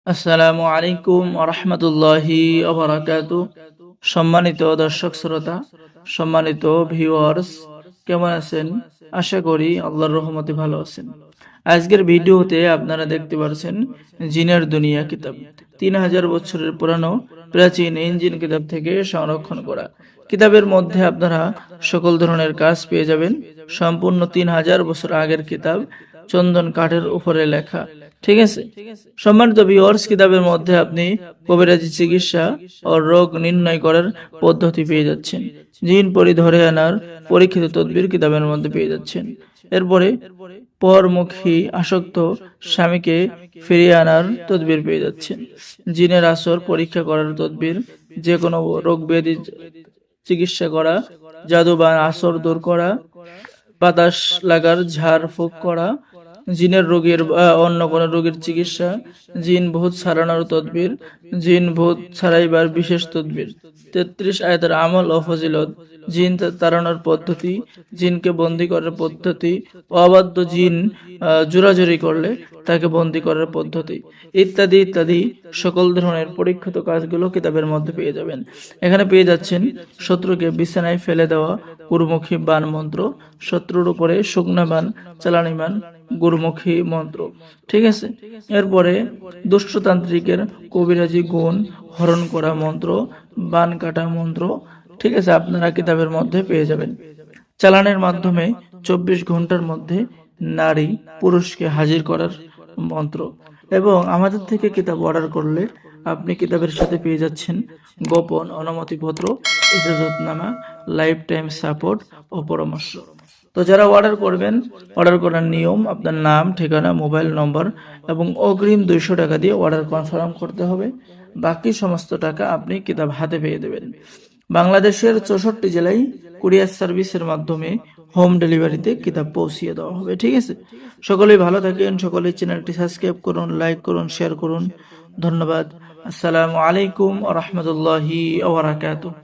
আসসালামু আলাইকুম ওয়া রাহমাতুল্লাহি ওয়া বারাকাতুহু। সম্মানিত দর্শক শ্রোতা, সম্মানিত ভিউয়ার্স, কেমন আছেন? আশা করি আল্লাহর রহমতে ভালো আছেন। আজকের ভিডিওতে আপনারা দেখতে পাচ্ছেন জিনের দুনিয়া কিতাব 3000 বছরের পুরানো প্রাচীন ইঞ্জিন কিতাব থেকে সংরক্ষণ করা। কিতাবের মধ্যে আপনারা সকল ধরনের কাজ পেয়ে যাবেন। সম্পূর্ণ 3000 বছর আগের কিতাব, চন্দন কাঠের উপরে লেখা। ঠিক আছে, সম্মানিত ভিউয়ার্স, কিতাবের মধ্যে আপনি কবিরাজি চিকিৎসা ও রোগ নির্ণয় করার পদ্ধতি পেয়ে যাচ্ছেন। জিন পরি ধরে আনার পরীক্ষিত তদবির কিতাবের মধ্যে পেয়ে যাচ্ছেন। এরপরে পরমুখী আসক্ত স্বামীকে ফিরিয়ে আনার তদবির পেয়ে যাচ্ছেন। জিনের আসর পরীক্ষা করার তদবির, যে কোনো রোগ ব্যাধি চিকিৎসা করা, জাদু বা আসর দূর করা, বাতাস লাগার ঝাড় ফুঁক করা, জিনের রোগের অন্য কোনো রোগের চিকিৎসা, জিন ভূত ছাড়ানোর তদবির, জিন ভূত ছাড়াইবার বিশেষ তদবির, 33 আয়াতের আমল ও ফজিলত, জিন তাড়ানোর পদ্ধতি, জিনকে বন্দী করার পদ্ধতি, অবাধ্য জিন জোরাজুরি করলে তাকে বন্দী করার পদ্ধতি, ইত্যাদি ইত্যাদি সকল ধরনের পরীক্ষিত কাজগুলো কিতাবের মধ্যে পেয়ে যাবেন। এখানে পেয়ে যাচ্ছেন শত্রুকে বিছানায় ফেলে দেওয়া গুরুমুখী বান মন্ত্র, শত্রুর উপরে শুকনা বান, চালানি বান, গুরুমুখী মন্ত্র। ঠিক আছে, এরপরে দুষ্টতান্ত্রিকের কবিরাজি গুণ হরণ করা মন্ত্র, বান কাটা মন্ত্র। ঠিক আছে, আপনারা কিতাবের মধ্যে পেয়ে যাবেন। চালানের মাধ্যমে 24 ঘন্টার মধ্যে নারী পুরুষকে হাজির করার মন্ত্র। এবং আমাদের থেকে কিতাব অর্ডার করলে আপনি কিতাবের সাথে পেয়ে যাচ্ছেন গোপন অনুমতিপত্র, ইজাজতনামা, লাইফ টাইম সাপোর্ট ও পরামর্শ। তো যারা অর্ডার করবেন, অর্ডার করার নিয়ম, আপনার নাম, ঠিকানা, মোবাইল নম্বর এবং অগ্রিম 200 টাকা দিয়ে অর্ডার কনফার্ম করতে হবে। বাকি সমস্ত টাকা আপনি কিতাব হাতে পেয়ে দেবেন। বাংলাদেশের 64 জেলায় কুরিয়ার সার্ভিসের মাধ্যমে হোম ডেলিভারিতে কিতাব পৌঁছিয়ে দেওয়া হবে। ঠিক আছে, সকলেই ভালো থাকেন, সকলেই চ্যানেলটি সাবস্ক্রাইব করুন, লাইক করুন, শেয়ার করুন। ধন্যবাদ। আসসালামু আলাইকুম ওয়া রাহমাতুল্লাহি ওয়া বারাকাতুহু।